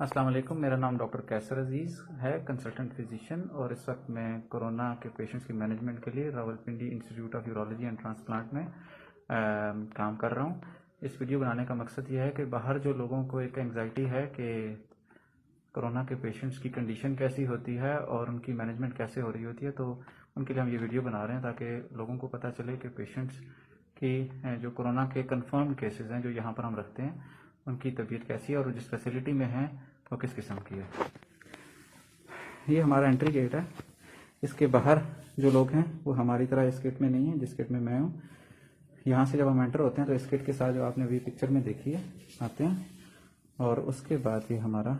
अस्सलाम वालेकुम। मेरा नाम डॉक्टर कैसर अजीज़ है, कंसल्टेंट फिजिशियन, और इस वक्त मैं कोरोना के पेशेंट्स की मैनेजमेंट के लिए Rawalpindi institute of urology and transplant में काम कर रहा हूँ। इस वीडियो बनाने का मकसद यह है कि बाहर जो लोगों को एक एंग्जाइटी है कि कोरोना के पेशेंट्स की कंडीशन कैसी होती है और उनकी मैनेजमेंट कैसे हो रही होती है, तो उनके लिए हम ये वीडियो बना रहे हैं ताकि लोगों को पता चले कि पेशेंट्स की जो कोरोना के कंफर्म केसेस हैं जो यहाँ पर हम रखते हैं उनकी तबीयत कैसी है और जिस फैसिलिटी में है वो किस किस्म की है। ये हमारा एंट्री गेट है। इसके बाहर जो लोग हैं वो हमारी तरह इस किट में नहीं है जिस किट में मैं हूँ। यहाँ से जब हम एंटर होते हैं तो इस किट के साथ जो आपने अभी पिक्चर में देखी है आते हैं, और उसके बाद ये हमारा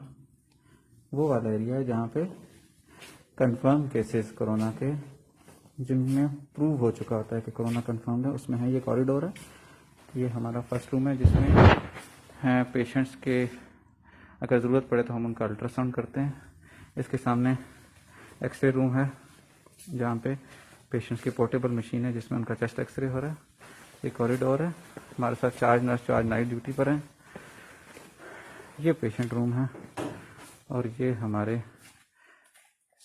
वो वाला एरिया है जहाँ पे कंफर्म केसेस कोरोना के जिनमें प्रूव हो चुका होता है कि कोरोना कंफर्म है, उसमें है। ये कॉरिडोर है। ये हमारा फर्स्ट रूम है जिसमें हैं पेशेंट्स के अगर ज़रूरत पड़े तो हम उनका अल्ट्रासाउंड करते हैं। इसके सामने एक्सरे रूम है जहाँ पे पेशेंट्स की पोर्टेबल मशीन है जिसमें उनका चेस्ट एक्सरे हो रहा है। ये कॉरिडोर है। हमारे साथ चार्ज नर्स जो आज नाइट ड्यूटी पर हैं। ये पेशेंट रूम है और ये हमारे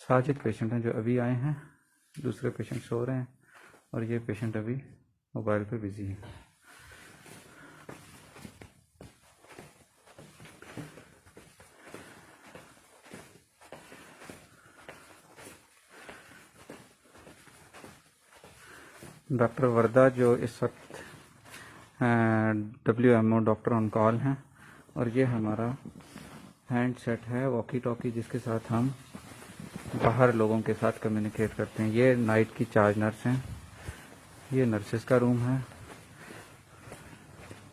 साजिद पेशेंट हैं जो अभी आए हैं। दूसरे पेशेंट सो रहे हैं और ये पेशेंट अभी मोबाइल पे बिजी है। डॉक्टर वर्दा जो इस वक्त WMO डॉक्टर ऑन कॉल हैं, और ये हमारा हैंड सेट है वॉकी टॉकी जिसके साथ हम बाहर लोगों के साथ कम्युनिकेट करते हैं। ये नाइट की चार्ज नर्स हैं। ये नर्सेस का रूम है।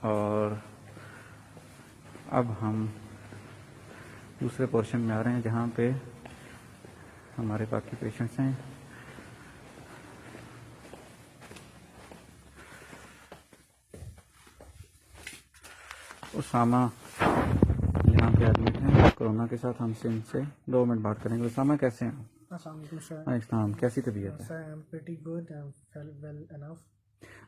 और अब हम दूसरे पोर्शन में आ रहे हैं जहाँ पे हमारे बाकी पेशेंट्स हैं। उसामा यहाँ पे एडमिट हैं कोरोना के साथ। हमसे इनसे 2 मिनट बात करेंगे। उसामा कैसे हैं? अस्सलाम, कैसी तबीयत है?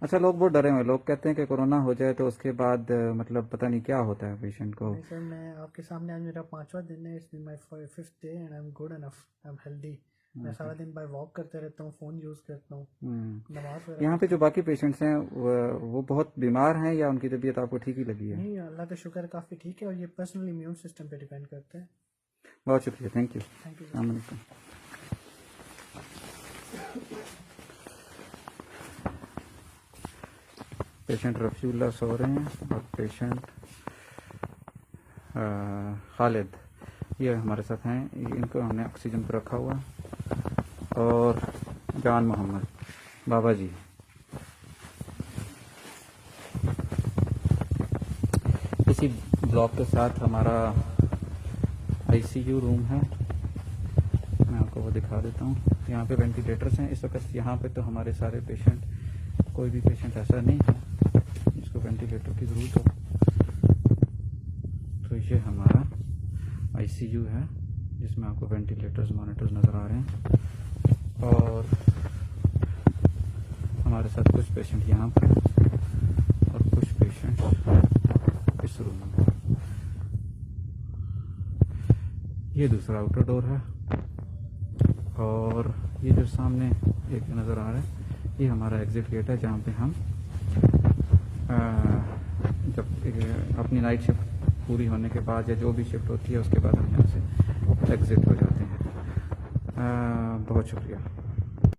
अच्छा, लोग बहुत डरे हुए। लोग कहते हैं कि कोरोना हो जाए तो उसके बाद मतलब पता नहीं क्या होता है पेशेंट को। सर, मैं आपके सामने आज मेरा 5वां दिन है। It's my 5th day and I am good enough, I am healthy. मैं सारा दिन बाय वॉक करते रहता हूँ, फ़ोन यूज़ करता हूँ, नमाज। यहाँ पे जो बाकी पेशेंट्स हैं वो बहुत बीमार हैं या उनकी तबीयत आपको ठीक ही लगी है? नहीं, अल्लाह का शुक्र काफ़ी ठीक है और ये पर्सनल इम्यून सिस्टम पे डिपेंड करता है। बहुत शुक्रिया, थैंक यू। अस्सलाम वालेकुम। पेशेंट रफीउल्लाह सो रहे हैं और पेशेंट खालिद ये हमारे साथ हैं। इनको हमने ऑक्सीजन पर रखा हुआ। और जान मोहम्मद बाबा जी। इसी ब्लॉक के साथ हमारा ICU रूम है। मैं आपको वो दिखा देता हूँ। यहाँ पे वेंटिलेटर्स हैं इस वक्त। यहाँ पे तो हमारे सारे पेशेंट, कोई भी पेशेंट ऐसा नहीं है जिसको वेंटिलेटर की ज़रूरत हो। तो ये हमारा ICU है जिसमें आपको वेंटिलेटर्स, मॉनिटर्स नज़र आ रहे हैं। और हमारे साथ कुछ पेशेंट यहाँ पर और कुछ पेशेंट इस रूम में। ये दूसरा आउटर डोर है। और ये जो सामने एक नज़र आ रहा है ये हमारा एग्जिट गेट है जहाँ पे हम जब अपनी नाइट शिफ्ट पूरी होने के बाद या जो भी शिफ्ट होती है उसके बाद हम यहाँ से एग्जिट हो जाते हैं। बहुत शुक्रिया।